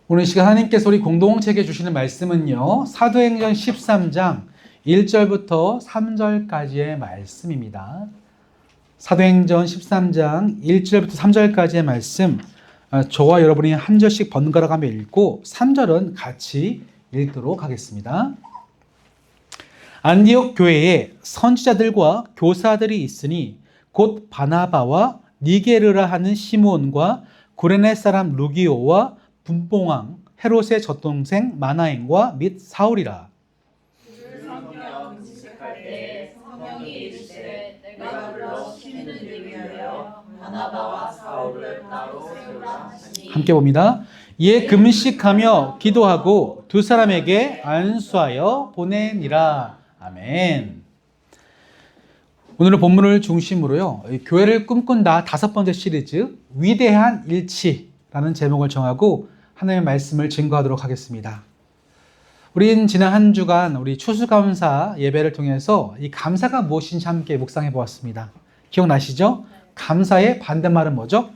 오늘 이 시간 하나님께서 우리 공동체에게 주시는 말씀은요, 사도행전 13장 1절부터 3절까지의 말씀입니다. 사도행전 13장 1절부터 3절까지의 말씀, 저와 여러분이 한 절씩 번갈아 가며 읽고 3절은 같이 읽도록 하겠습니다. 안디옥 교회에 선지자들과 교사들이 있으니 곧 바나바와 니게르라 하는 시므온과 구레네 사람 루기오와 분봉왕 헤롯의 젖동생 마나엔과 및 사울이라. 성령 지식할 때 성령이 이르시되 내가 불러 시민을 위하여 바나바와 사울을 따로 세우라 하시니. 함께 봅니다. 이에 금식하며 기도하고 두 사람에게 안수하여 보내니라. 아멘. 오늘은 본문을 중심으로요, 교회를 꿈꾼다 5번째 시리즈 위대한 일치라는 제목을 정하고 하나님의 말씀을 증거하도록 하겠습니다. 우린 지난 한 주간 우리 추수감사 예배를 통해서 이 감사가 무엇인지 함께 묵상해 보았습니다. 기억나시죠? 감사의 반대말은 뭐죠?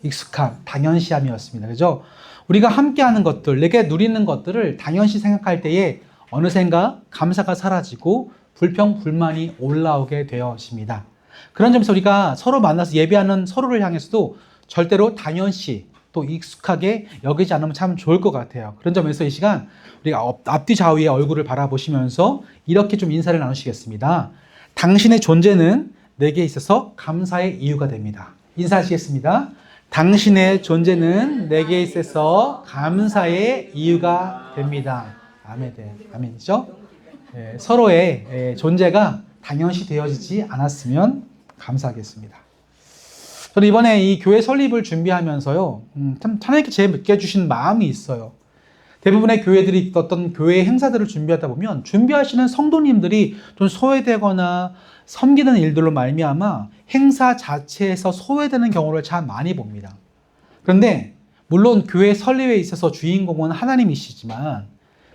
익숙함, 당연시함이었습니다. 그죠? 우리가 함께하는 것들, 내게 누리는 것들을 당연시 생각할 때에 어느샌가 감사가 사라지고 불평, 불만이 올라오게 되었습니다. 그런 점에서 우리가 서로 만나서 예배하는 서로를 향해서도 절대로 당연시 또 익숙하게 여기지 않으면 참 좋을 것 같아요. 그런 점에서 이 시간 우리가 앞뒤 좌우의 얼굴을 바라보시면서 이렇게 좀 인사를 나누시겠습니다. 당신의 존재는 내게 있어서 감사의 이유가 됩니다. 인사하시겠습니다. 당신의 존재는 내게 있어서 감사의 이유가 됩니다. 아멘. 아멘이죠? 네, 서로의 존재가 당연시 되어지지 않았으면 감사하겠습니다. 저는 이번에 이 교회 설립을 준비하면서요, 참 하나님께 제 맡겨주신 마음이 있어요. 대부분의 교회들이 어떤 교회 행사들을 준비하다 보면 준비하시는 성도님들이 좀 소외되거나 섬기는 일들로 말미암아 행사 자체에서 소외되는 경우를 참 많이 봅니다. 그런데 물론 교회 설립에 있어서 주인공은 하나님이시지만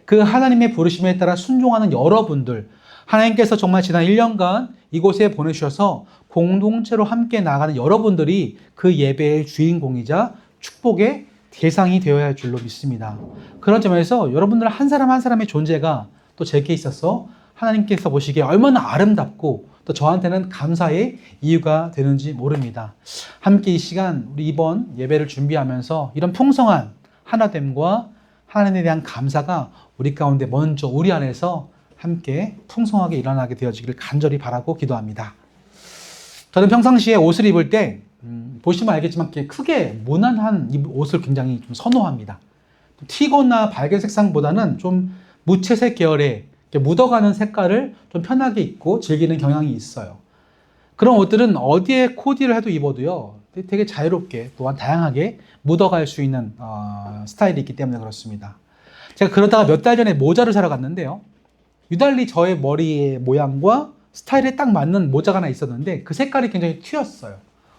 그 하나님의 부르심에 따라 순종하는 여러분들, 하나님께서 정말 지난 1년간 이곳에 보내주셔서 공동체로 함께 나가는 여러분들이 그 예배의 주인공이자 축복의 대상이 되어야 할 줄로 믿습니다. 그런 점에서 여러분들 한 사람 한 사람의 존재가 또 제게 있어서 하나님께서 보시기에 얼마나 아름답고 또 저한테는 감사의 이유가 되는지 모릅니다. 함께 이 시간 우리 이번 예배를 준비하면서 이런 풍성한 하나됨과 하나님에 대한 감사가 우리 가운데 먼저 우리 안에서 함께 풍성하게 일어나게 되어지기를 간절히 바라고 기도합니다. 저는 평상시에 옷을 입을 때 보시면 알겠지만 크게 무난한 옷을 굉장히 좀 선호합니다. 튀거나 밝은 색상보다는 좀 무채색 계열의 묻어가는 색깔을 좀 편하게 입고 즐기는 경향이 있어요. 그런 옷들은 어디에 코디를 해도 입어도요, 되게 자유롭게 또한 다양하게 묻어갈 수 있는 스타일이 있기 때문에 그렇습니다. 제가 그러다가 몇 달 전에 모자를 사러 갔는데요, 유달리 저의 머리의 모양과 스타일에 딱 맞는 모자가 하나 있었는데 그 색깔이 굉장히 튀었어요.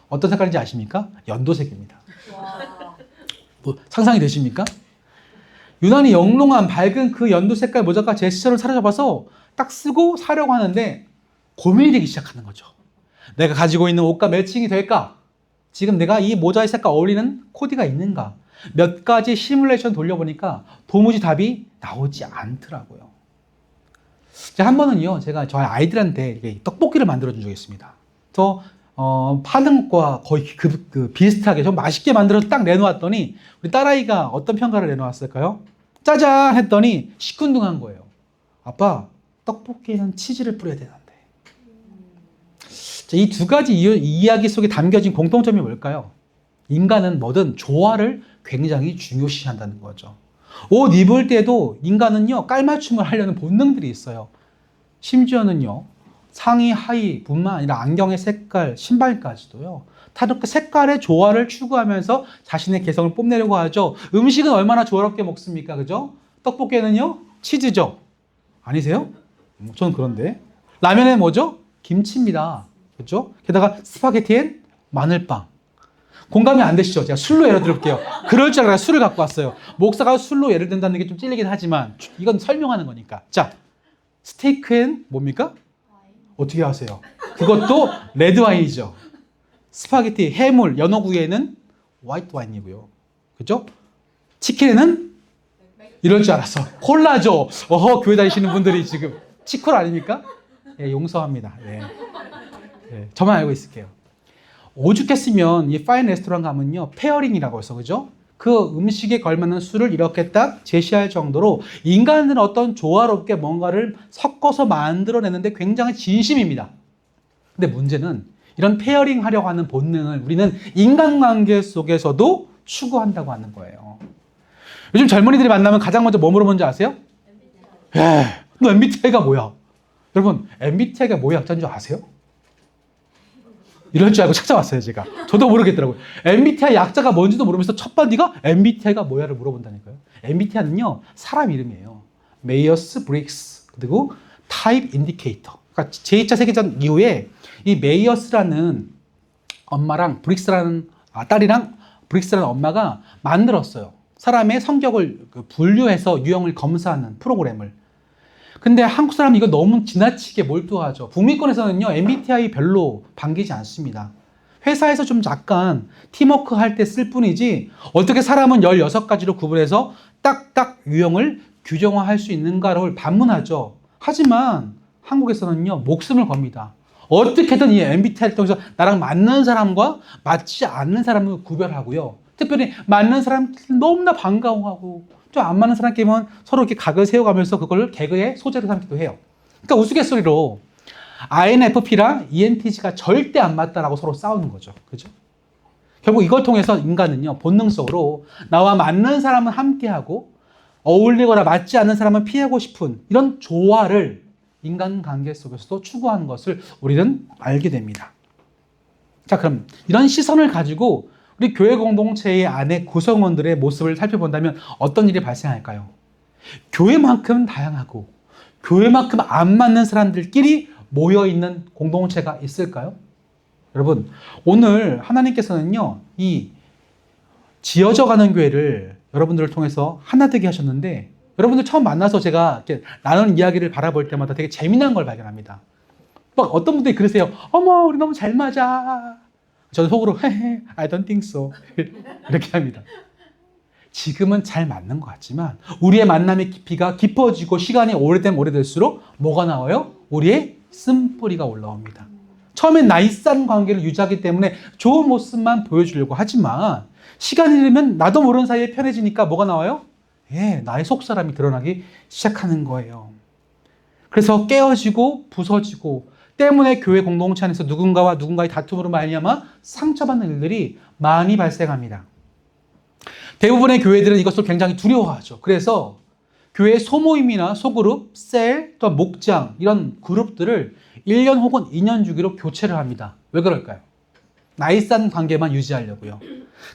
어떤 색깔인지 아십니까? 연도색입니다. 뭐 상상이 되십니까? 유난히 영롱한 밝은 그 연두 색깔 모자가 제 시선을 사로잡아서 딱 쓰고 사려고 하는데 고민이 되기 시작하는 거죠. 내가 가지고 있는 옷과 매칭이 될까? 지금 내가 이 모자의 색깔 어울리는 코디가 있는가? 몇 가지 시뮬레이션 돌려보니까 도무지 답이 나오지 않더라고요. 한 번은요, 제가 저희 아이들한테 떡볶이를 만들어준 적이 있습니다. 파는 것과 거의 비슷하게 좀 맛있게 만들어서 딱 내놓았더니 우리 딸아이가 어떤 평가를 내놓았을까요? 짜잔! 했더니 시큰둥한 거예요. 아빠, 떡볶이는 치즈를 뿌려야 되는데. 이 두 가지 이야기 속에 담겨진 공통점이 뭘까요? 인간은 뭐든 조화를 굉장히 중요시한다는 거죠. 옷 입을 때도 인간은요, 깔맞춤을 하려는 본능들이 있어요. 심지어는요, 상의, 하의뿐만 아니라 안경의 색깔, 신발까지도요, 다 이렇게 색깔의 조화를 추구하면서 자신의 개성을 뽐내려고 하죠. 음식은 얼마나 조화롭게 먹습니까? 그죠? 떡볶이에는요, 치즈죠. 아니세요? 저는 그런데. 라면에 뭐죠? 김치입니다. 그죠? 게다가 스파게티엔 마늘빵. 공감이 안 되시죠? 제가 술로 예를 들을게요. 그럴 줄 알고 술을 갖고 왔어요. 목사가 술로 예를 든다는 게 좀 찔리긴 하지만 이건 설명하는 거니까. 자, 스테이크엔 뭡니까? 어떻게 아세요? 그것도 레드 와인이죠. 스파게티, 해물, 연어구이에는 화이트 와인이고요. 그죠? 치킨에는 이럴 줄 알았어. 콜라죠. 교회 다니시는 분들이 지금 치콜 아닙니까? 예, 용서합니다. 예. 예, 저만 알고 있을게요. 오죽했으면 이 파인 레스토랑 가면요, 페어링이라고 해서, 그죠? 그 음식에 걸맞는 술을 이렇게 딱 제시할 정도로 인간들은 어떤 조화롭게 뭔가를 섞어서 만들어내는데 굉장히 진심입니다. 근데 문제는 이런 페어링 하려고 하는 본능을 우리는 인간관계 속에서도 추구한다고 하는 거예요. 요즘 젊은이들이 만나면 가장 먼저 뭐 물어보는지 아세요? 너 MBTI가 뭐야? 여러분, MBTI가 뭐의 약자인 줄 아세요? 이럴 줄 알고 찾아왔어요, 제가. 저도 모르겠더라고요. MBTI 약자가 뭔지도 모르면서 첫 번째가 MBTI가 뭐야를 물어본다니까요. MBTI는요, 사람 이름이에요. 메이어스 브릭스, 그리고 타입 인디케이터. 그러니까 제2차 세계전 이후에 이 메이어스라는 엄마랑 브릭스라는 딸이랑 브릭스라는 엄마가 만들었어요. 사람의 성격을 분류해서 유형을 검사하는 프로그램을. 근데 한국 사람은 이거 너무 지나치게 몰두하죠. 북미권에서는요, MBTI 별로 반기지 않습니다. 회사에서 좀 약간 팀워크 할 때 쓸 뿐이지 어떻게 사람은 16가지로 구분해서 딱딱 유형을 규정화할 수 있는가를 반문하죠. 하지만 한국에서는요, 목숨을 겁니다. 어떻게든 이 MBTI를 통해서 나랑 맞는 사람과 맞지 않는 사람을 구별하고요. 특별히 맞는 사람 너무나 반가워하고 좀 안 맞는 사람끼리만 서로 이렇게 각을 세워가면서 그걸 개그의 소재로 삼기도 해요. 그러니까 우스갯소리로 INFP랑 ENTJ가 절대 안 맞다라고 서로 싸우는 거죠. 그죠? 결국 이걸 통해서 인간은요, 본능적으로 나와 맞는 사람은 함께하고 어울리거나 맞지 않는 사람은 피하고 싶은 이런 조화를 인간관계 속에서도 추구하는 것을 우리는 알게 됩니다. 자, 그럼 이런 시선을 가지고 우리 교회 공동체의 안에 구성원들의 모습을 살펴본다면 어떤 일이 발생할까요? 교회만큼 다양하고 교회만큼 안 맞는 사람들끼리 모여있는 공동체가 있을까요? 여러분, 오늘 하나님께서는요, 이 지어져 가는 교회를 여러분들을 통해서 하나 되게 하셨는데, 여러분들 처음 만나서 제가 이렇게 나누는 이야기를 바라볼 때마다 되게 재미난 걸 발견합니다. 막 어떤 분들이 그러세요. 어머, 우리 너무 잘 맞아. 저는 속으로 헤헤, I don't think so. 이렇게 합니다. 지금은 잘 맞는 것 같지만 우리의 만남의 깊이가 깊어지고 시간이 오래되면 오래될수록 뭐가 나와요? 우리의 쓴뿌리가 올라옵니다. 처음엔 나이스한 관계를 유지하기 때문에 좋은 모습만 보여주려고 하지만 시간이 흐르면 나도 모르는 사이에 편해지니까 뭐가 나와요? 예, 나의 속사람이 드러나기 시작하는 거예요. 그래서 깨어지고 부서지고 때문에 교회 공동체 안에서 누군가와 누군가의 다툼으로 말미암아 상처받는 일들이 많이 발생합니다. 대부분의 교회들은 이것을 굉장히 두려워하죠. 그래서 교회 소모임이나 소그룹, 셀, 또는 목장 이런 그룹들을 1년 혹은 2년 주기로 교체를 합니다. 왜 그럴까요? 나이스한 관계만 유지하려고요.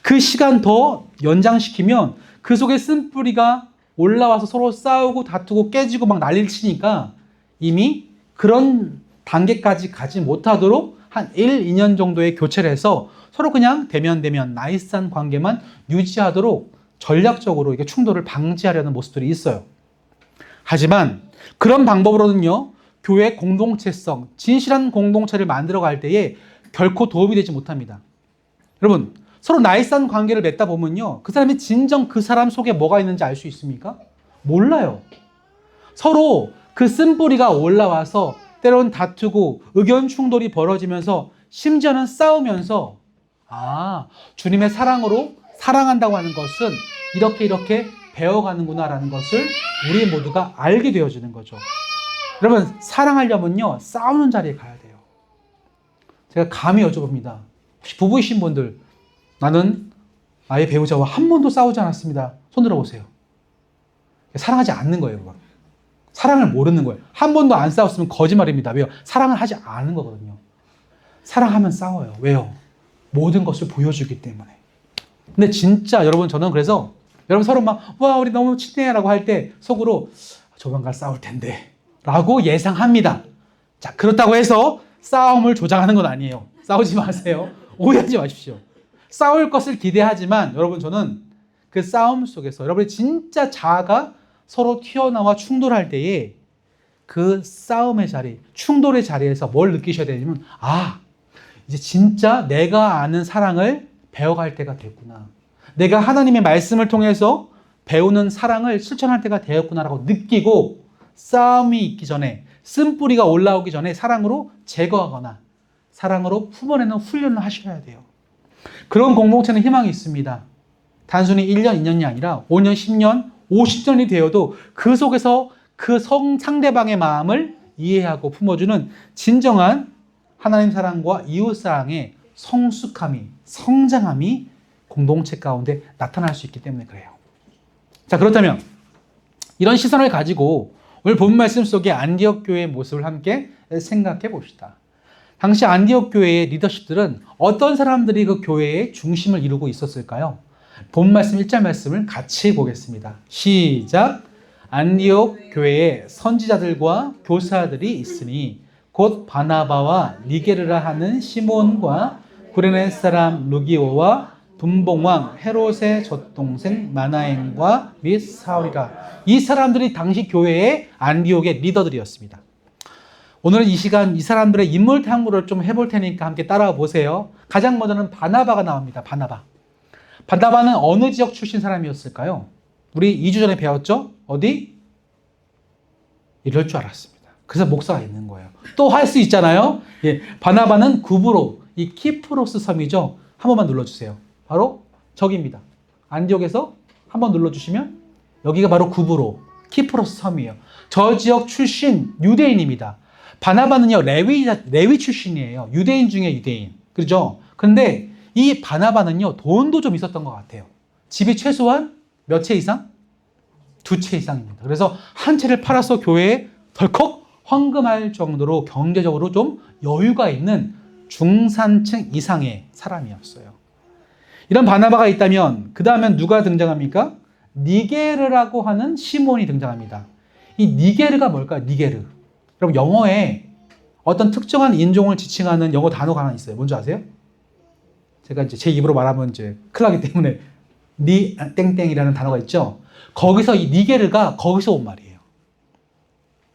그 시간 더 연장시키면 그 속에 쓴뿌리가 올라와서 서로 싸우고 다투고 깨지고 막 난리를 치니까 이미 그런 단계까지 가지 못하도록 한 1, 2년 정도의 교체를 해서 서로 그냥 대면 나이스한 관계만 유지하도록 전략적으로 이게 충돌을 방지하려는 모습들이 있어요. 하지만 그런 방법으로는요, 교회 공동체성, 진실한 공동체를 만들어갈 때에 결코 도움이 되지 못합니다. 여러분, 서로 나이스한 관계를 맺다 보면요, 그 사람이 진정 그 사람 속에 뭐가 있는지 알 수 있습니까? 몰라요. 서로 그 쓴뿌리가 올라와서 때로는 다투고 의견 충돌이 벌어지면서 심지어는 싸우면서 주님의 사랑으로 사랑한다고 하는 것은 이렇게 배워가는구나라는 것을 우리 모두가 알게 되어지는 거죠. 여러분, 사랑하려면요, 싸우는 자리에 가야 돼요. 제가 감히 여쭤봅니다. 혹시 부부이신 분들, 나는 나의 배우자와 한 번도 싸우지 않았습니다. 손 들어보세요. 사랑하지 않는 거예요, 그건. 사랑을 모르는 거예요. 한 번도 안 싸웠으면 거짓말입니다. 왜요? 사랑을 하지 않은 거거든요. 사랑하면 싸워요. 왜요? 모든 것을 보여주기 때문에. 근데 진짜 여러분, 저는 그래서 여러분 서로 막 와, 우리 너무 친해 라고 할 때 속으로 조만간 싸울 텐데 라고 예상합니다. 자, 그렇다고 해서 싸움을 조장하는 건 아니에요. 싸우지 마세요. 오해하지 마십시오. 싸울 것을 기대하지만 여러분, 저는 그 싸움 속에서 여러분의 진짜 자아가 서로 튀어나와 충돌할 때에 그 싸움의 자리, 충돌의 자리에서 뭘 느끼셔야 되냐면, 이제 진짜 내가 아는 사랑을 배워갈 때가 됐구나. 내가 하나님의 말씀을 통해서 배우는 사랑을 실천할 때가 되었구나라고 느끼고 싸움이 있기 전에 쓴뿌리가 올라오기 전에 사랑으로 제거하거나 사랑으로 품어내는 훈련을 하셔야 돼요. 그런 공동체는 희망이 있습니다. 단순히 1년, 2년이 아니라 5년, 10년, 50년이 되어도 그 속에서 그 상대방의 마음을 이해하고 품어주는 진정한 하나님 사랑과 이웃 사랑의 성숙함이, 성장함이 공동체 가운데 나타날 수 있기 때문에 그래요. 자, 그렇다면 이런 시선을 가지고 오늘 본 말씀 속의 안디옥 교회의 모습을 함께 생각해 봅시다. 당시 안디옥 교회의 리더십들은 어떤 사람들이 그 교회의 중심을 이루고 있었을까요? 본 말씀 1절 말씀을 같이 보겠습니다. 시작. 안디옥 교회에 선지자들과 교사들이 있으니 곧 바나바와 니게르라 하는 시몬과 구레네 사람 루기오와 분봉왕 헤롯의 젖동생 마나엔과 및 사울이라. 이 사람들이 당시 교회의 안디옥의 리더들이었습니다. 오늘은 이 시간 이 사람들의 인물 탐구를 좀 해볼 테니까 함께 따라와 보세요. 가장 먼저는 바나바가 나옵니다. 바나바. 바나바는 어느 지역 출신 사람이었을까요? 우리 2주 전에 배웠죠? 어디? 이럴 줄 알았습니다. 그래서 목사가 있는 거예요. 또 할 수 있잖아요. 예, 바나바는 구브로, 이 키프로스 섬이죠. 한 번만 눌러주세요. 바로 저기입니다. 안디옥에서 한번 눌러주시면 여기가 바로 구브로, 키프로스 섬이에요. 저 지역 출신 유대인입니다. 바나바는요, 레위 출신이에요. 유대인 중에 유대인. 그렇죠? 그런데 이 바나바는요, 돈도 좀 있었던 것 같아요. 집이 최소한 몇 채 이상? 2채 이상입니다. 그래서 한 채를 팔아서 교회에 덜컥 헌금할 정도로 경제적으로 좀 여유가 있는 중산층 이상의 사람이었어요. 이런 바나바가 있다면 그 다음엔 누가 등장합니까? 니게르라고 하는 시몬이 등장합니다. 이 니게르가 뭘까요? 니게르. 여러분 영어에 어떤 특정한 인종을 지칭하는 영어 단어가 하나 있어요. 뭔지 아세요? 제가 이제 제 입으로 말하면 이제 큰일 나기 때문에 니 땡땡이라는 단어가 있죠. 거기서 이 니게르가 거기서 온 말이에요.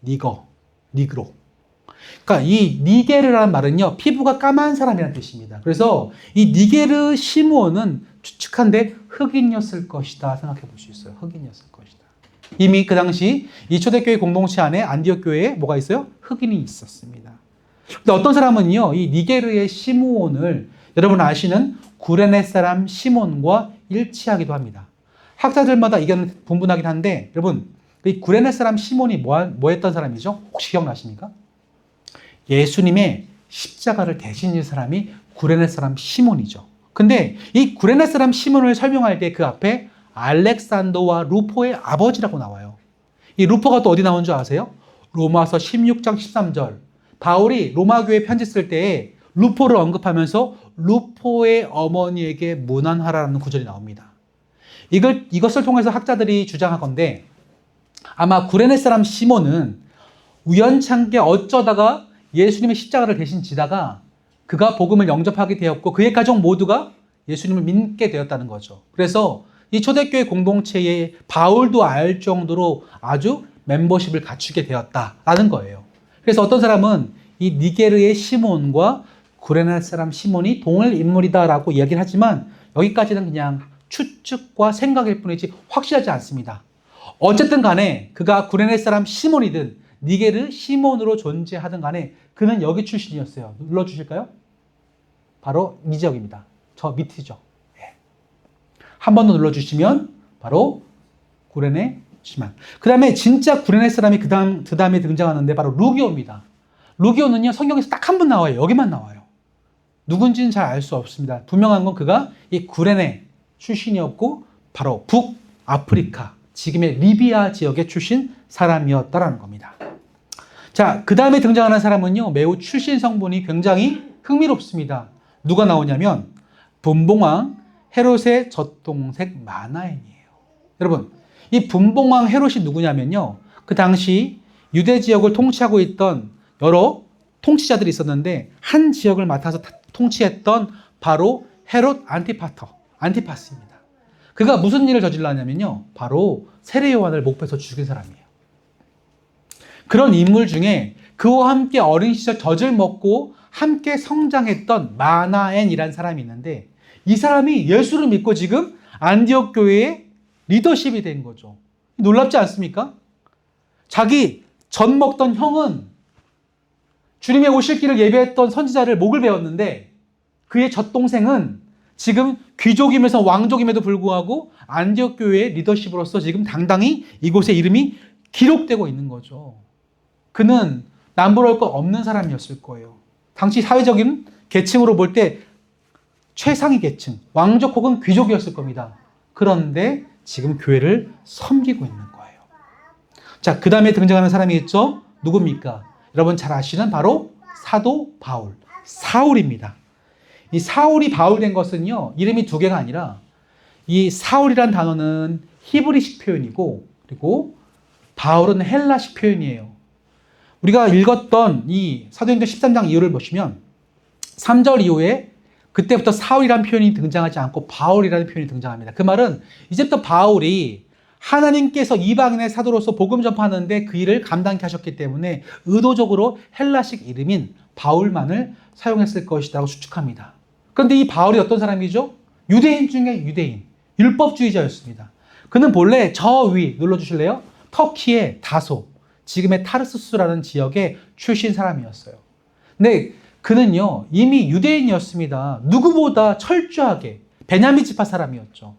니거, 니그로. 그러니까 이 니게르라는 말은요, 피부가 까만 사람이라는 뜻입니다. 그래서 이 니게르 시므온은 추측한데 흑인이었을 것이다 생각해 볼 수 있어요. 흑인이었을 것이다. 이미 그 당시 이 초대교회 공동체 안에 안디옥 교회에 뭐가 있어요? 흑인이 있었습니다. 근데 어떤 사람은요, 이 니게르의 시므온을 여러분 아시는 구레네 사람 시몬과 일치하기도 합니다. 학자들마다 의견은 분분하긴 한데 여러분 이 구레네 사람 시몬이 뭐 했던 사람이죠? 혹시 기억나십니까? 예수님의 십자가를 대신할 사람이 구레네 사람 시몬이죠. 근데 이 구레네 사람 시몬을 설명할 때 그 앞에 알렉산더와 루포의 아버지라고 나와요. 이 루포가 또 어디 나온 줄 아세요? 로마서 16장 13절. 바울이 로마교회 편지 쓸 때에 루포를 언급하면서 루포의 어머니에게 문안하라는 구절이 나옵니다. 이것을 통해서 학자들이 주장하건대 아마 구레네 사람 시몬은 우연찮게 어쩌다가 예수님의 십자가를 대신 지다가 그가 복음을 영접하게 되었고 그의 가족 모두가 예수님을 믿게 되었다는 거죠. 그래서 이 초대교회 공동체에 바울도 알 정도로 아주 멤버십을 갖추게 되었다라는 거예요. 그래서 어떤 사람은 이 니게르의 시몬과 구레네 사람 시몬이 동일 인물이다라고 이야기를 하지만 여기까지는 그냥 추측과 생각일 뿐이지 확실하지 않습니다. 어쨌든 간에 그가 구레네 사람 시몬이든 니게르 시몬으로 존재하든 간에 그는 여기 출신이었어요. 눌러주실까요? 바로 이 지역입니다. 저 밑이죠. 예. 한 번 더 눌러주시면 바로 구레네 시몬. 그 다음에 진짜 구레네 사람이 그 다음에 등장하는데 바로 루기오입니다. 루기오는요 성경에서 딱 한 번 나와요. 여기만 나와요. 누군지는 잘 알 수 없습니다. 분명한 건 그가 이 구레네 출신이었고 바로 북아프리카 지금의 리비아 지역의 출신 사람이었다라는 겁니다. 자, 그 다음에 등장하는 사람은요 매우 출신 성분이 굉장히 흥미롭습니다. 누가 나오냐면 분봉왕 헤롯의 젖동생 마나엔이에요. 여러분 이 분봉왕 헤롯이 누구냐면요 그 당시 유대 지역을 통치하고 있던 여러 통치자들이 있었는데 한 지역을 맡아서 통치했던 바로 헤롯 안티파스입니다. 그가 무슨 일을 저질렀냐면요 바로 세례 요한을 목베서 죽인 사람이에요. 그런 인물 중에 그와 함께 어린 시절 젖을 먹고 함께 성장했던 마나엔이라는 사람이 있는데 이 사람이 예수를 믿고 지금 안디옥 교회의 리더십이 된 거죠. 놀랍지 않습니까? 자기 젖 먹던 형은 주님의 오실 길을 예배했던 선지자를 목을 베었는데 그의 젖동생은 지금 귀족이면서 왕족임에도 불구하고 안디옥 교회의 리더십으로서 지금 당당히 이곳에 이름이 기록되고 있는 거죠. 그는 남부러울 것 없는 사람이었을 거예요. 당시 사회적인 계층으로 볼 때 최상위 계층, 왕족 혹은 귀족이었을 겁니다. 그런데 지금 교회를 섬기고 있는 거예요. 자, 그 다음에 등장하는 사람이 있죠? 누굽니까? 여러분 잘 아시는 바로 사도 바울, 사울입니다. 이 사울이 바울 된 것은요, 이름이 두 개가 아니라 이 사울이란 단어는 히브리식 표현이고 그리고 바울은 헬라식 표현이에요. 우리가 읽었던 이 사도행전 13장 이후를 보시면 3절 이후에 그때부터 사울이라는 표현이 등장하지 않고 바울이라는 표현이 등장합니다. 그 말은 이제부터 바울이 하나님께서 이방인의 사도로서 복음 전파하는데 그 일을 감당케 하셨기 때문에 의도적으로 헬라식 이름인 바울만을 사용했을 것이라고 추측합니다. 그런데 이 바울이 어떤 사람이죠? 유대인 중에 유대인, 율법주의자였습니다. 그는 본래 저 위 눌러주실래요? 터키의 다소, 지금의 타르수스라는 지역의 출신 사람이었어요. 근데 그는요 이미 유대인이었습니다. 누구보다 철저하게 베냐민 지파 사람이었죠.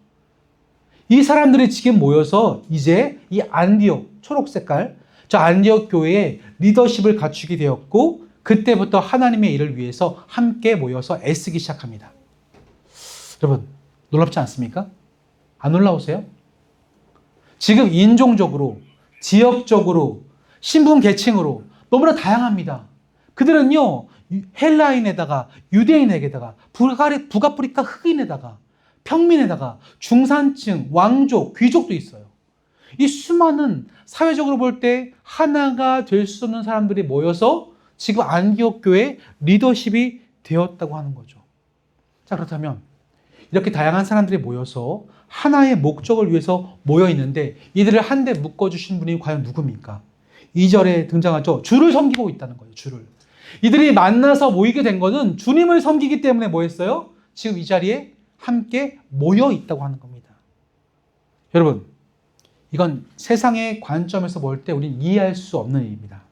이 사람들이 지금 모여서 이제 이 안디옥, 초록 색깔, 저 안디옥 교회의 리더십을 갖추게 되었고 그때부터 하나님의 일을 위해서 함께 모여서 애쓰기 시작합니다. 여러분 놀랍지 않습니까? 안 놀라우세요? 지금 인종적으로, 지역적으로, 신분 계층으로 너무나 다양합니다. 그들은요 헬라인에다가 유대인에게다가 북아프리카 흑인에다가 평민에다가 중산층, 왕족, 귀족도 있어요. 이 수많은 사회적으로 볼 때 하나가 될 수 없는 사람들이 모여서 지금 안디옥 교회 리더십이 되었다고 하는 거죠. 자, 그렇다면 이렇게 다양한 사람들이 모여서 하나의 목적을 위해서 모여 있는데 이들을 한데 묶어주신 분이 과연 누굽니까? 2절에 등장하죠. 주를 섬기고 있다는 거예요. 주를. 이들이 만나서 모이게 된 것은 주님을 섬기기 때문에 모였어요. 지금 이 자리에 함께 모여 있다고 하는 겁니다. 여러분, 이건 세상의 관점에서 볼 때 우리는 이해할 수 없는 일입니다.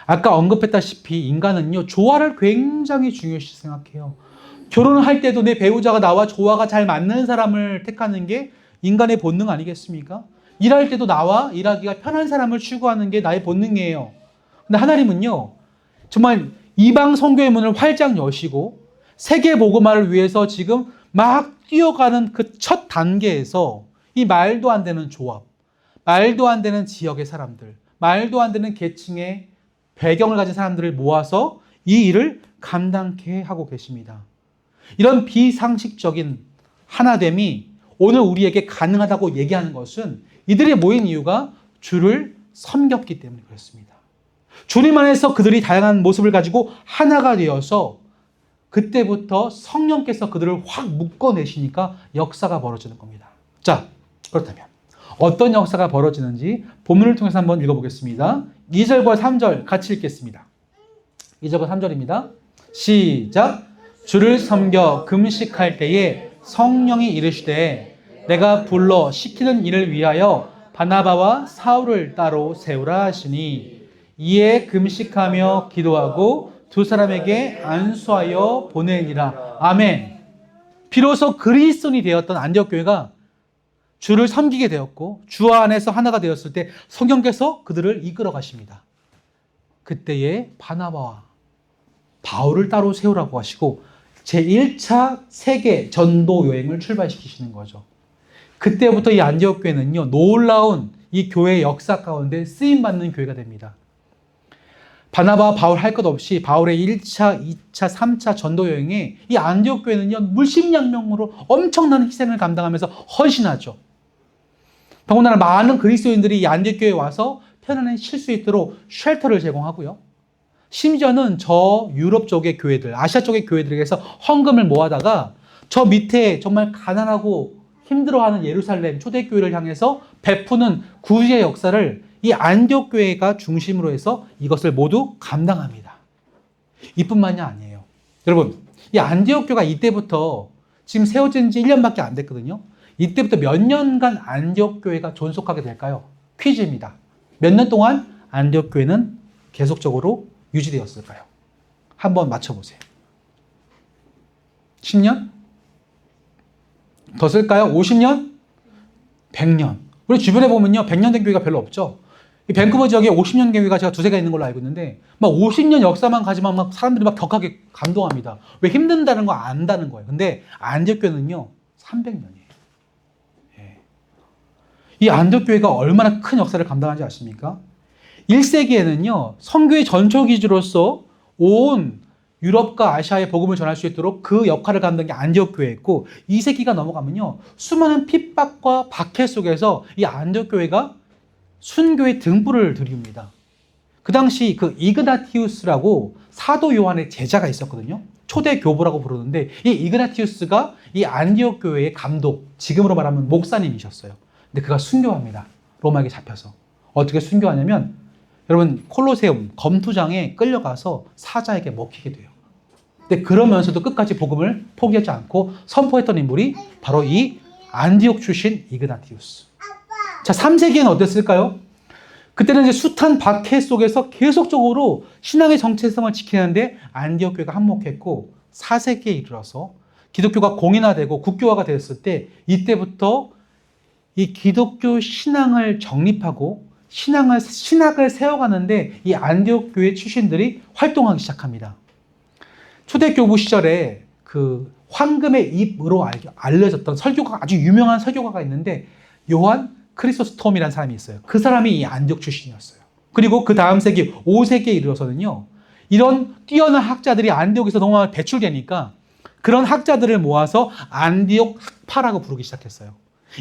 아까 언급했다시피 인간은요, 조화를 굉장히 중요시 생각해요. 결혼을 할 때도 내 배우자가 나와 조화가 잘 맞는 사람을 택하는 게 인간의 본능 아니겠습니까? 일할 때도 나와 일하기가 편한 사람을 추구하는 게 나의 본능이에요. 근데 하나님은요, 정말 이방 선교의 문을 활짝 여시고 세계 복음화를 위해서 지금 막 뛰어가는 그 첫 단계에서 이 말도 안 되는 조합, 말도 안 되는 지역의 사람들, 말도 안 되는 계층의 배경을 가진 사람들을 모아서 이 일을 감당케 하고 계십니다. 이런 비상식적인 하나됨이 오늘 우리에게 가능하다고 얘기하는 것은 이들이 모인 이유가 주를 섬겼기 때문에 그렇습니다. 주님 안에서 그들이 다양한 모습을 가지고 하나가 되어서 그때부터 성령께서 그들을 확 묶어내시니까 역사가 벌어지는 겁니다. 자, 그렇다면 어떤 역사가 벌어지는지 본문을 통해서 한번 읽어보겠습니다. 2절과 3절 같이 읽겠습니다. 2절과 3절입니다. 시작! 주를 섬겨 금식할 때에 성령이 이르시되 내가 불러 시키는 일을 위하여 바나바와 사울을 따로 세우라 하시니 이에 금식하며 기도하고 두 사람에게 안수하여 보내니라. 아멘. 비로소 그리스도인이 되었던 안디옥 교회가 주를 섬기게 되었고 주 안에서 하나가 되었을 때 성령께서 그들을 이끌어 가십니다. 그때에 바나바와 바울을 따로 세우라고 하시고 제1차 세계 전도 여행을 출발시키시는 거죠. 그때부터 이 안디옥 교회는요, 놀라운 이 교회의 역사 가운데 쓰임받는 교회가 됩니다. 바나바와 바울 할 것 없이 바울의 1차, 2차, 3차 전도 여행에 이 안디옥 교회는요, 물심양명으로 엄청난 희생을 감당하면서 헌신하죠. 더군다나 많은 그리스도인들이 이 안디옥 교회에 와서 편안히 쉴 수 있도록 쉘터를 제공하고요. 심지어는 저 유럽 쪽의 교회들, 아시아 쪽의 교회들에게서 헌금을 모아다가 저 밑에 정말 가난하고 힘들어하는 예루살렘 초대교회를 향해서 베푸는 구주의 역사를 이 안디옥 교회가 중심으로 해서 이것을 모두 감당합니다. 이뿐만이 아니에요. 여러분, 이 안디옥 교회가 이때부터 지금 세워진 지 1년밖에 안 됐거든요. 이때부터 몇 년간 안디옥 교회가 존속하게 될까요? 퀴즈입니다. 몇 년 동안 안디옥 교회는 계속적으로 유지되었을까요? 한번 맞춰보세요. 10년? 더 쓸까요? 50년? 100년. 우리 주변에 보면요, 100년 된 교회가 별로 없죠. 이 밴쿠버 지역에 50년 교회가 제가 두세 개 있는 걸로 알고 있는데, 막 50년 역사만 가지만 막 사람들이 막 격하게 감동합니다. 왜 힘든다는 거 안다는 거예요. 근데 안디옥 교회는요, 300년이에요. 이 안디옥 교회가 얼마나 큰 역사를 감당하는지 아십니까? 1세기에는요, 선교의 전초 기지로서 온 유럽과 아시아에 복음을 전할 수 있도록 그 역할을 감당한 게 안디옥 교회였고, 2세기가 넘어가면요, 수많은 핍박과 박해 속에서 이 안디옥 교회가 순교의 등불을 들이웁니다. 그 당시 그 이그나티우스라고 사도 요한의 제자가 있었거든요. 초대 교부라고 부르는데, 이 이그나티우스가 이 안디옥 교회의 감독, 지금으로 말하면 목사님이셨어요. 근데 그가 순교합니다. 로마에게 잡혀서. 어떻게 순교하냐면, 여러분, 콜로세움 검투장에 끌려가서 사자에게 먹히게 돼요. 근데 그러면서도 끝까지 복음을 포기하지 않고 선포했던 인물이 바로 이 안디옥 출신 이그나티우스. 자, 3세기에는 어땠을까요? 그때는 이제 숱한 박해 속에서 계속적으로 신앙의 정체성을 지키는데 안디옥 교회가 한몫했고, 4세기에 이르러서 기독교가 공인화되고 국교화가 되었을 때, 이때부터 이 기독교 신앙을 정립하고 신학을 세워가는데 이 안디옥 교회 출신들이 활동하기 시작합니다. 초대교부 시절에 그 황금의 잎으로 알려졌던 설교가, 아주 유명한 설교가가 있는데, 요한 크리소스톰이라는 사람이 있어요. 그 사람이 이 안디옥 출신이었어요. 그리고 그 다음 세기 5세기에 이르러서는요, 이런 뛰어난 학자들이 안디옥에서 너무 배출되니까 그런 학자들을 모아서 안디옥 학파라고 부르기 시작했어요.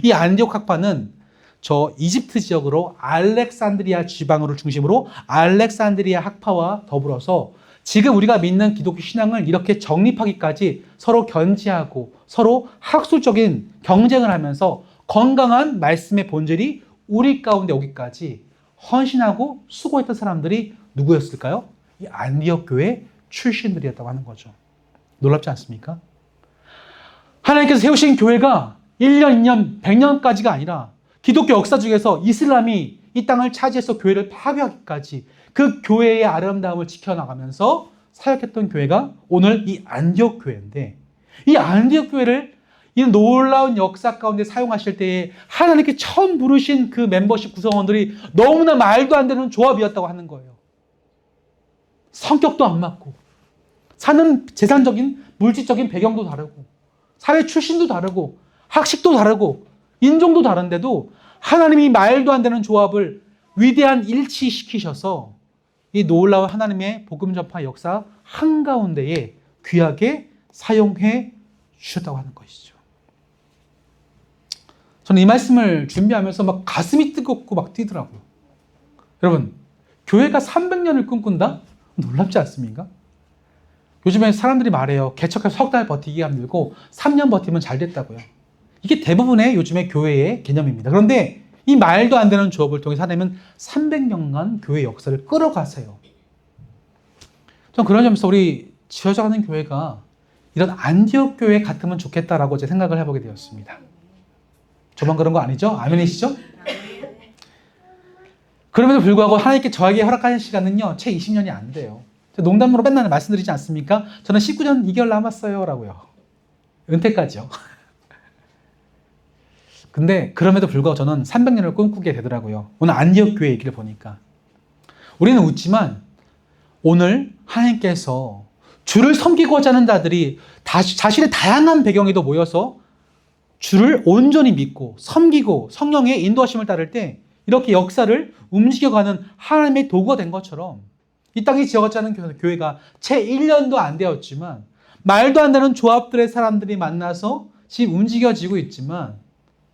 이 안디옥 학파는 저 이집트 지역으로 알렉산드리아 지방을 중심으로 알렉산드리아 학파와 더불어서 지금 우리가 믿는 기독교 신앙을 이렇게 정립하기까지 서로 견지하고 서로 학술적인 경쟁을 하면서 건강한 말씀의 본질이 우리 가운데 오기까지 헌신하고 수고했던 사람들이 누구였을까요? 이 안디옥 교회 출신들이었다고 하는 거죠. 놀랍지 않습니까? 하나님께서 세우신 교회가 1년, 2년, 100년까지가 아니라 기독교 역사 중에서 이슬람이 이 땅을 차지해서 교회를 파괴하기까지 그 교회의 아름다움을 지켜나가면서 사역했던 교회가 오늘 이 안디옥 교회인데, 이 안디옥 교회를 이 놀라운 역사 가운데 사용하실 때에 하나님께 처음 부르신 그 멤버십 구성원들이 너무나 말도 안 되는 조합이었다고 하는 거예요. 성격도 안 맞고, 사는 재산적인, 물질적인 배경도 다르고, 사회 출신도 다르고, 학식도 다르고, 인종도 다른데도 하나님이 말도 안 되는 조합을 위대한 일치시키셔서 이 놀라운 하나님의 복음 전파 역사 한가운데에 귀하게 사용해 주셨다고 하는 것이죠. 저는 이 말씀을 준비하면서 막 가슴이 뜨겁고 막 뛰더라고요. 여러분, 교회가 300년을 꿈꾼다? 놀랍지 않습니까? 요즘에 사람들이 말해요. 개척해서 석 달 버티기가 힘들고 3년 버티면 잘 됐다고요. 이게 대부분의 요즘의 교회의 개념입니다. 그런데 이 말도 안 되는 조합을 통해서 하나님은 300년간 교회 역사를 끌어가세요. 전 그런 점에서 우리 지어져가는 교회가 이런 안디옥 교회 같으면 좋겠다라고 제 생각을 해보게 되었습니다. 저만 그런 거 아니죠? 아멘이시죠? 그럼에도 불구하고 하나님께 저에게 허락하신 시간은요, 채 20년이 안 돼요. 농담으로 맨날 말씀드리지 않습니까? 저는 19년 2개월 남았어요 라고요. 은퇴까지요. 근데 그럼에도 불구하고 저는 300년을 꿈꾸게 되더라고요. 오늘 안디옥 교회 얘기를 보니까. 우리는 웃지만 오늘 하나님께서 주를 섬기고자 하는 자들이 자신의 다양한 배경에도 모여서 주를 온전히 믿고 섬기고 성령의 인도하심을 따를 때 이렇게 역사를 움직여가는 하나님의 도구가 된 것처럼 이 땅에 지어가지 않은 교회가 채 1년도 안 되었지만 말도 안 되는 조합들의 사람들이 만나서 지금 움직여지고 있지만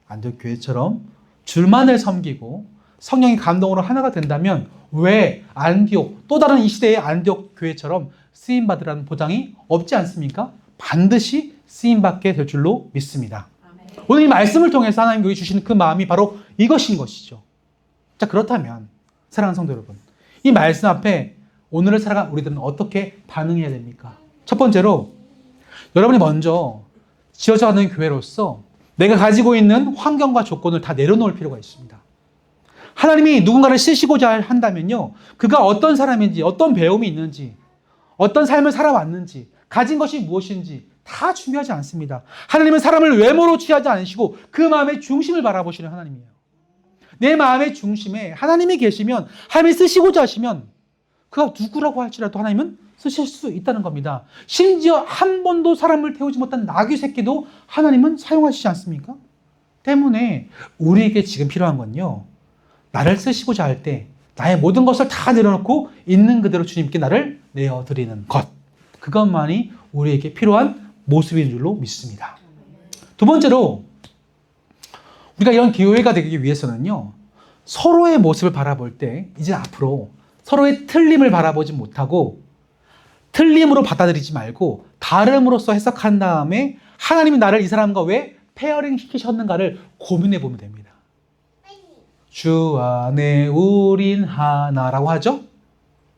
안디옥 교회처럼 줄만을 섬기고 성령의 감동으로 하나가 된다면 왜 안디옥, 또 다른 이 시대의 안디옥 교회처럼 쓰임받으라는 보장이 없지 않습니까? 반드시 쓰임받게 될 줄로 믿습니다. 오늘 이 말씀을 통해서 하나님 교회 주시는 그 마음이 바로 이것인 것이죠. 자, 그렇다면 사랑하는 성도 여러분, 이 말씀 앞에 오늘을 살아간 우리들은 어떻게 반응해야 됩니까? 첫 번째로 여러분이 먼저 지어져 가는 교회로서 내가 가지고 있는 환경과 조건을 다 내려놓을 필요가 있습니다. 하나님이 누군가를 쓰시고자 한다면요, 그가 어떤 사람인지, 어떤 배움이 있는지, 어떤 삶을 살아왔는지, 가진 것이 무엇인지 다 중요하지 않습니다. 하나님은 사람을 외모로 취하지 않으시고 그 마음의 중심을 바라보시는 하나님이에요. 내 마음의 중심에 하나님이 계시면, 하나님이 쓰시고자 하시면 그가 누구라고 할지라도 하나님은 쓰실 수 있다는 겁니다. 심지어 한 번도 사람을 태우지 못한 나귀 새끼도 하나님은 사용하시지 않습니까? 때문에 우리에게 지금 필요한 건요, 나를 쓰시고자 할 때 나의 모든 것을 다 내려놓고 있는 그대로 주님께 나를 내어드리는 것, 그것만이 우리에게 필요한 모습인 줄로 믿습니다. 두 번째로, 우리가 이런 교회가 되기 위해서는요, 서로의 모습을 바라볼 때 이제 앞으로 서로의 틀림을 바라보지 못하고 틀림으로 받아들이지 말고 다름으로써 해석한 다음에 하나님이 나를 이 사람과 왜 페어링 시키셨는가를 고민해 보면 됩니다. 주 안에 우린 하나라고 하죠.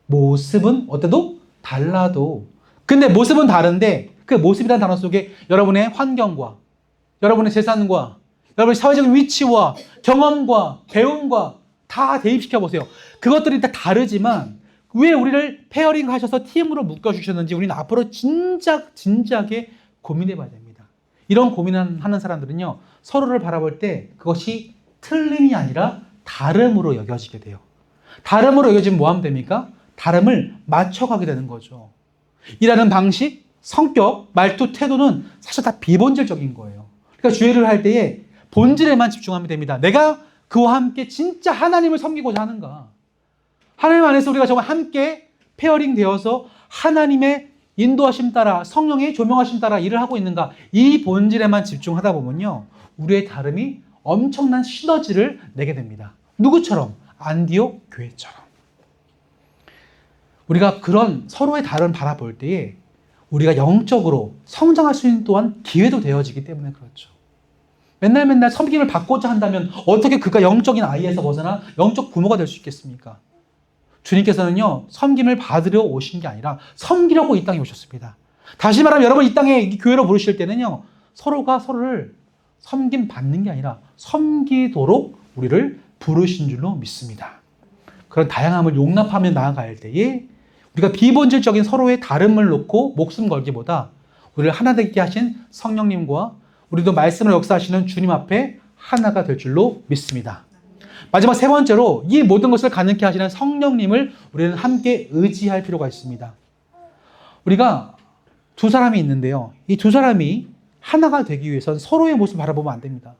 모습은 어때도 달라도, 근데 모습은 다른데 그 모습이라는 단어 속에 여러분의 환경과 여러분의 재산과 여러분의 사회적인 위치와 경험과 배움과 다 대입시켜 보세요. 그것들이 다 다르지만 왜 우리를 페어링 하셔서 팀으로 묶어주셨는지 우리는 앞으로 진지하게 고민해 봐야 됩니다. 이런 고민하는 사람들은요, 서로를 바라볼 때 그것이 틀림이 아니라 다름으로 여겨지게 돼요. 다름으로 여겨지면 뭐 하면 됩니까? 다름을 맞춰가게 되는 거죠. 일하는 방식, 성격, 말투, 태도는 사실 다 비본질적인 거예요. 그러니까 주의를 할 때에 본질에만 집중하면 됩니다. 내가 그와 함께 진짜 하나님을 섬기고자 하는가? 하나님 안에서 우리가 정말 함께 페어링 되어서 하나님의 인도하심 따라, 성령의 조명하심 따라 일을 하고 있는가? 이 본질에만 집중하다 보면요, 우리의 다름이 엄청난 시너지를 내게 됩니다. 누구처럼? 안디옥 교회처럼. 우리가 그런 서로의 다름을 바라볼 때에 우리가 영적으로 성장할 수 있는 또한 기회도 되어지기 때문에 그렇죠. 맨날 섬김을 받고자 한다면 어떻게 그가 영적인 아이에서 벗어나 영적 부모가 될 수 있겠습니까? 주님께서는요, 섬김을 받으려 오신 게 아니라 섬기려고 이 땅에 오셨습니다. 다시 말하면 여러분, 이 땅에 이 교회로 부르실 때는요, 서로가 서로를 섬김 받는 게 아니라 섬기도록 우리를 부르신 줄로 믿습니다. 그런 다양함을 용납하며 나아갈 때에 우리가 비본질적인 서로의 다름을 놓고 목숨 걸기보다 우리를 하나 되게 하신 성령님과 우리도 말씀을 역사하시는 주님 앞에 하나가 될 줄로 믿습니다. 마지막 세 번째로, 이 모든 것을 가능케 하시는 성령님을 우리는 함께 의지할 필요가 있습니다. 우리가 두 사람이 있는데요, 이 두 사람이 하나가 되기 위해서는 서로의 모습을 바라보면 안 됩니다.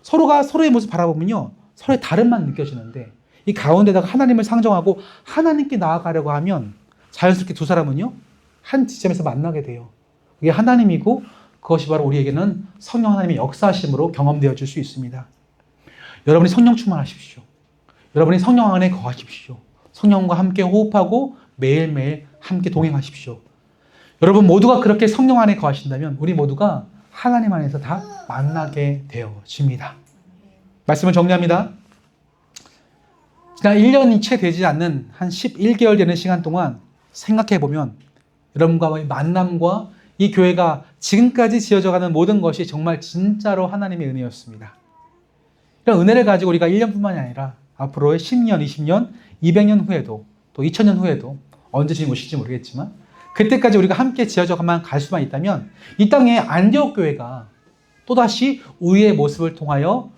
서로가 서로의 모습을 바라보면요, 서로의 다름만 느껴지는데 이 가운데다가 하나님을 상정하고 하나님께 나아가려고 하면 자연스럽게 두 사람은요, 한 지점에서 만나게 돼요. 그게 하나님이고 그것이 바로 우리에게는 성령 하나님의 역사하심으로 경험되어질 수 있습니다. 여러분이 성령 충만하십시오. 여러분이 성령 안에 거하십시오. 성령과 함께 호흡하고 매일매일 함께 동행하십시오. 여러분 모두가 그렇게 성령 안에 거하신다면 우리 모두가 하나님 안에서 다 만나게 되어집니다. 말씀을 정리합니다. 지난 1년이 채 되지 않는 한 11개월 되는 시간 동안 생각해보면 여러분과의 만남과 이 교회가 지금까지 지어져가는 모든 것이 정말 진짜로 하나님의 은혜였습니다. 이런 은혜를 가지고 우리가 1년뿐만이 아니라 앞으로의 10년, 20년, 200년 후에도 또 2000년 후에도 언제 주님 오실지 모르겠지만 그때까지 우리가 함께 지어져만 갈 수만 있다면 이 땅의 안디옥 교회가 또다시 우리의 모습을 통하여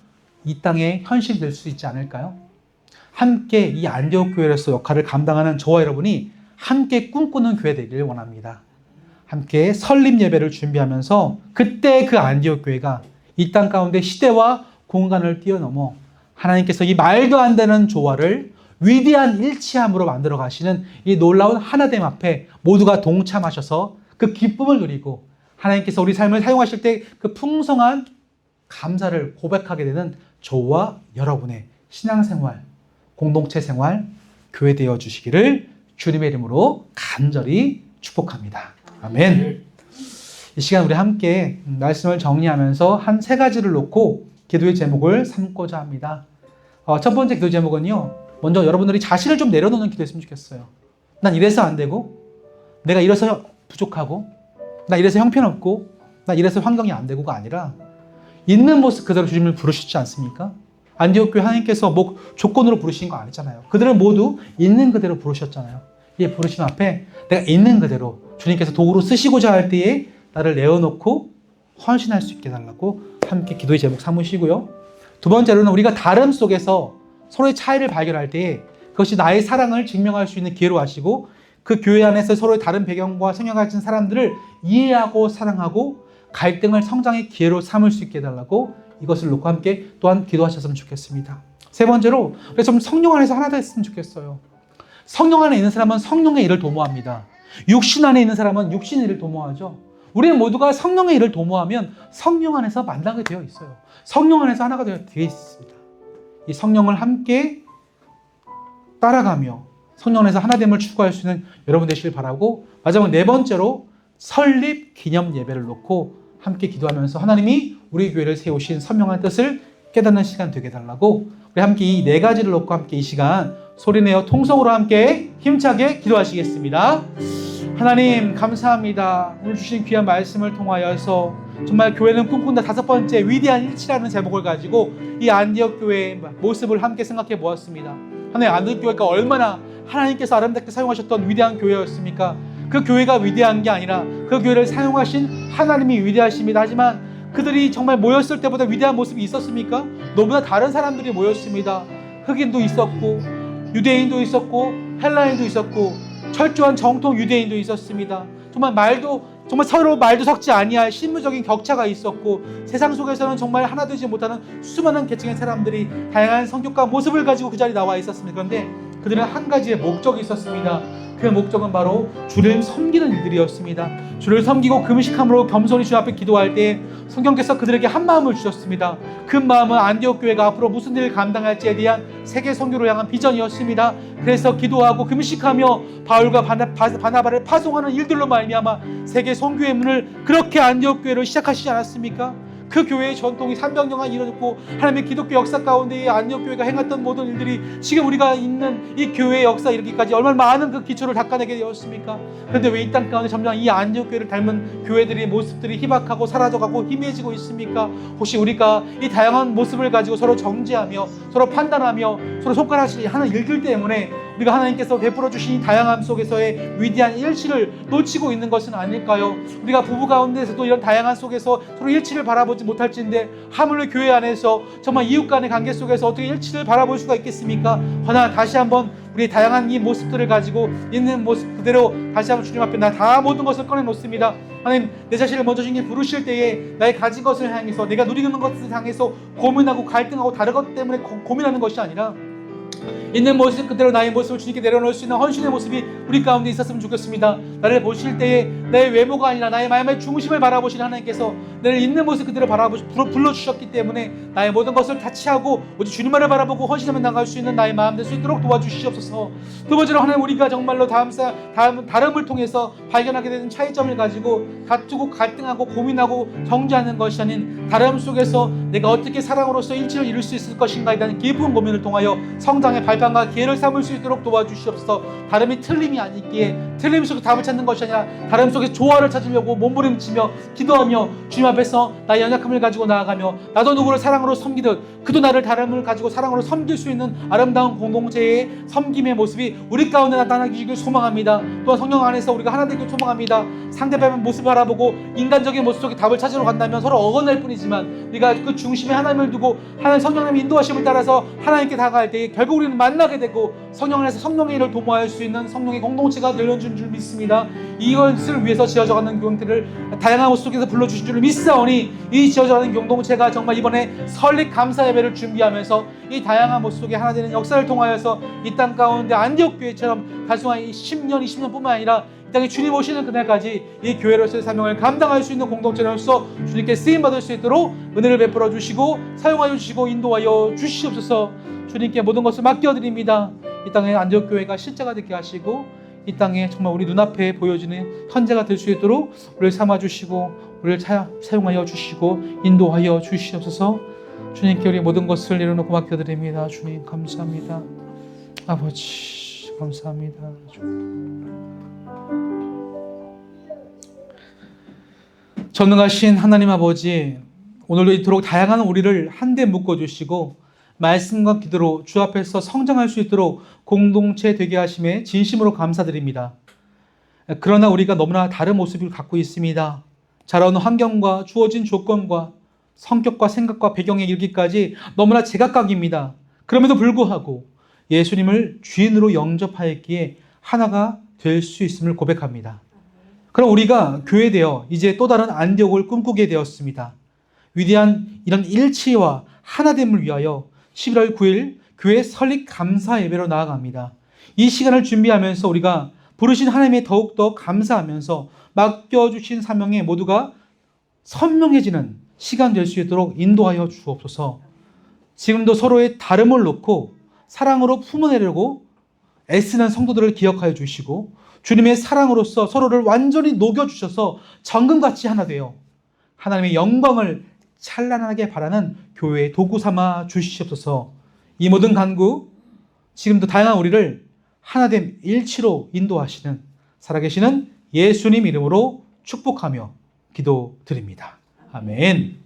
이 땅에 현실될 수 있지 않을까요? 함께 이 안디옥 교회로서 역할을 감당하는 저와 여러분이 함께 꿈꾸는 교회 되기를 원합니다. 함께 설립 예배를 준비하면서 그때 그 안디옥 교회가 이 땅 가운데 시대와 공간을 뛰어넘어 하나님께서 이 말도 안 되는 조화를 위대한 일치함으로 만들어 가시는 이 놀라운 하나됨 앞에 모두가 동참하셔서 그 기쁨을 누리고 하나님께서 우리 삶을 사용하실 때 그 풍성한 감사를 고백하게 되는 저와 여러분의 신앙생활, 공동체 생활, 교회 되어 주시기를 주님의 이름으로 간절히 축복합니다. 아멘. 이 시간 우리 함께 말씀을 정리하면서 한 세 가지를 놓고 기도의 제목을 삼고자 합니다. 첫 번째 기도 제목은요, 먼저 여러분들이 자신을 좀 내려놓는 기도했으면 좋겠어요. 난 이래서 안 되고, 내가 이래서 부족하고, 나 이래서 형편없고, 나 이래서 환경이 안 되고가 아니라 있는 모습 그대로 주님을 부르시지 않습니까? 안디옥 교회 하나님께서 뭐 조건으로 부르신 거 아니잖아요. 그들은 모두 있는 그대로 부르셨잖아요. 이 부르심 앞에 내가 있는 그대로 주님께서 도구로 쓰시고자 할 때에 나를 내어놓고 헌신할 수 있게 해달라고 함께 기도의 제목 삼으시고요. 두 번째로는 우리가 다름 속에서 서로의 차이를 발견할 때에 그것이 나의 사랑을 증명할 수 있는 기회로 하시고 그 교회 안에서 서로의 다른 배경과 성향을 가진 사람들을 이해하고 사랑하고 갈등을 성장의 기회로 삼을 수 있게 해달라고 이것을 놓고 함께 또한 기도하셨으면 좋겠습니다. 세 번째로 우리가 좀 성령 안에서 하나 됐으면 좋겠어요. 성령 안에 있는 사람은 성령의 일을 도모합니다. 육신 안에 있는 사람은 육신의 일을 도모하죠. 우리 모두가 성령의 일을 도모하면 성령 안에서 만나게 되어 있어요. 성령 안에서 하나가 되어 있습니다. 이 성령을 함께 따라가며 성령 안에서 하나됨을 추구할 수 있는 여러분 되시길 바라고, 마지막 네 번째로 설립 기념 예배를 놓고 함께 기도하면서 하나님이 우리 교회를 세우신 선명한 뜻을 깨닫는 시간 되게 해달라고, 우리 함께 이 네 가지를 놓고 함께 이 시간 소리내어 통성으로 함께 힘차게 기도하시겠습니다. 하나님 감사합니다. 오늘 주신 귀한 말씀을 통하여서 정말 교회는 꿈꾼다 다섯 번째 위대한 일치라는 제목을 가지고 이 안디옥 교회의 모습을 함께 생각해 보았습니다. 하나님, 안디옥 교회가 얼마나 하나님께서 아름답게 사용하셨던 위대한 교회였습니까? 그 교회가 위대한 게 아니라 그 교회를 사용하신 하나님이 위대하십니다. 하지만 그들이 정말 모였을 때보다 위대한 모습이 있었습니까? 너무나 다른 사람들이 모였습니다. 흑인도 있었고 유대인도 있었고 헬라인도 있었고 철저한 정통 유대인도 있었습니다. 정말 서로 말도 섞지 아니할 신무적인 격차가 있었고 세상 속에서는 정말 하나 되지 못하는 수많은 계층의 사람들이 다양한 성격과 모습을 가지고 그 자리에 나와 있었습니다. 그런데 그들은 한 가지의 목적이 있었습니다. 그 목적은 바로 주를 섬기는 일들이었습니다. 주를 섬기고 금식함으로 겸손히 주 앞에 기도할 때 성경께서 그들에게 한 마음을 주셨습니다. 그 마음은 안디옥 교회가 앞으로 무슨 일을 감당할지에 대한 세계 선교로 향한 비전이었습니다. 그래서 기도하고 금식하며 바울과 바나바를 파송하는 일들로 말미암아 세계 선교의 문을 그렇게 안디옥 교회를 시작하시지 않았습니까? 그 교회의 전통이 300년간 이루어졌고 하나님의 기독교 역사 가운데 안디옥 교회가 행했던 모든 일들이 지금 우리가 있는 이 교회의 역사 이르기까지 얼마나 많은 그 기초를 닦아내게 되었습니까? 그런데 왜 이 땅 가운데 점점 이 안디옥 교회를 닮은 교회들의 모습들이 희박하고 사라져가고 희미해지고 있습니까? 혹시 우리가 이 다양한 모습을 가지고 서로 정죄하며 서로 판단하며 서로 손가락질 하는 일들 때문에 우리가 하나님께서 베풀어 주신 다양함 속에서의 위대한 일치를 놓치고 있는 것은 아닐까요? 우리가 부부 가운데서도 이런 다양한 속에서 서로 일치를 바라보지 못할진데 하물며 교회 안에서 정말 이웃 간의 관계 속에서 어떻게 일치를 바라볼 수가 있겠습니까? 허나 다시 한번 우리의 다양한 이 모습들을 가지고 있는 모습 그대로 다시 한번 주님 앞에 나 다 모든 것을 꺼내놓습니다. 하나님, 내 자신을 먼저 주님 부르실 때에 나의 가진 것을 향해서 내가 누리는 것을 향해서 고민하고 갈등하고 다른 것 때문에 고민하는 것이 아니라 있는 모습 그대로 나의 모습을 주님께 내려놓을 수 있는 헌신의 모습이 우리 가운데 있었으면 좋겠습니다. 나를 보실 때에 나의 외모가 아니라 나의 마음의 중심을 바라보시는 하나님께서 나를 있는 모습 그대로 불러주셨기 때문에 나의 모든 것을 다치하고 오직 주님만을 바라보고 헌신하며 나갈 수 있는 나의 마음 될 수 있도록 도와주시옵소서. 두 번째로 하나님, 우리가 정말로 다름을 통해서 발견하게 되는 차이점을 가지고 다투고 갈등하고 고민하고 정죄하는 것이 아닌 다름 속에서 내가 어떻게 사랑으로서 일치를 이룰 수 있을 것인가에 대한 깊은 고민을 통하여 성장의 발판과 기회를 삼을 수 있도록 도와주시옵소서. 다름이 틀림이 아니기에 틀림 속에 답을 찾는 것이 아니라 다름 속에 조화를 찾으려고 몸부림치며 기도하며 주님 앞에서 나의 연약함을 가지고 나아가며 나도 누구를 사랑으로 섬기듯 그도 나를 다름을 가지고 사랑으로 섬길 수 있는 아름다운 공동체의 섬김의 모습이 우리 가운데 나타나기를 소망합니다. 또한 성령 안에서 우리가 하나 되기를 소망합니다. 상대방의 모습을 바라보고 인간적인 모습 속에 답을 찾으러 간다면 서로 어긋날 뿐이지만 우리가 그 중심에 하나님을 두고 하나님 성령님의 인도하심을 따라서 하나님께 다가갈 때 결국 우리는 만나게 되고 성령 안에서 성령의 일을 도모할 수 있는 성령의 공동체가 되어준 줄 믿습니다. 이것을 위해서 지어져가는 교회들을 다양한 모습 속에서 불러주신 줄 믿사오니 이 지어져가는 공동체가 정말 이번에 설립 감사 예배를 준비하면서 이 다양한 모습 속에 하나 되는 역사를 통하여서 이 땅 가운데 안디옥 교회처럼 단순한 10년, 20년뿐만 아니라 이 땅에 주님 오시는 그날까지 이 교회로서의 사명을 감당할 수 있는 공동체로서 주님께 쓰임받을 수 있도록 은혜를 베풀어 주시고 사용하여 주시고 인도하여 주시옵소서. 주님께 모든 것을 맡겨드립니다. 이 땅에 안디옥 교회가 실제가 되게 하시고 이 땅에 정말 우리 눈앞에 보여지는 현재가 될 수 있도록 우리를 삼아주시고 우리를 사용하여 주시고 인도하여 주시옵소서. 주님께 우리 모든 것을 내려놓고 맡겨드립니다. 주님 감사합니다. 아버지 감사합니다. 전능하신 하나님 아버지, 오늘도 이토록 다양한 우리를 한데 묶어주시고 말씀과 기도로 주 앞에서 성장할 수 있도록 공동체 되게 하심에 진심으로 감사드립니다. 그러나 우리가 너무나 다른 모습을 갖고 있습니다. 자라온 환경과 주어진 조건과 성격과 생각과 배경에 이르기까지 너무나 제각각입니다. 그럼에도 불구하고 예수님을 주인으로 영접하였기에 하나가 될 수 있음을 고백합니다. 그럼 우리가 교회되어 이제 또 다른 안디옥을 꿈꾸게 되었습니다. 위대한 이런 일치와 하나됨을 위하여 11월 9일 교회 설립 감사 예배로 나아갑니다. 이 시간을 준비하면서 우리가 부르신 하나님에 더욱더 감사하면서 맡겨주신 사명에 모두가 선명해지는 시간 될 수 있도록 인도하여 주옵소서. 지금도 서로의 다름을 놓고 사랑으로 품어내려고 애쓰는 성도들을 기억하여 주시고 주님의 사랑으로서 서로를 완전히 녹여주셔서 정금같이 하나 되어 하나님의 영광을 찬란하게 바라는 교회의 도구 삼아 주시옵소서. 이 모든 간구 지금도 다양한 우리를 하나됨 일치로 인도하시는 살아계시는 예수님 이름으로 축복하며 기도드립니다. 아멘.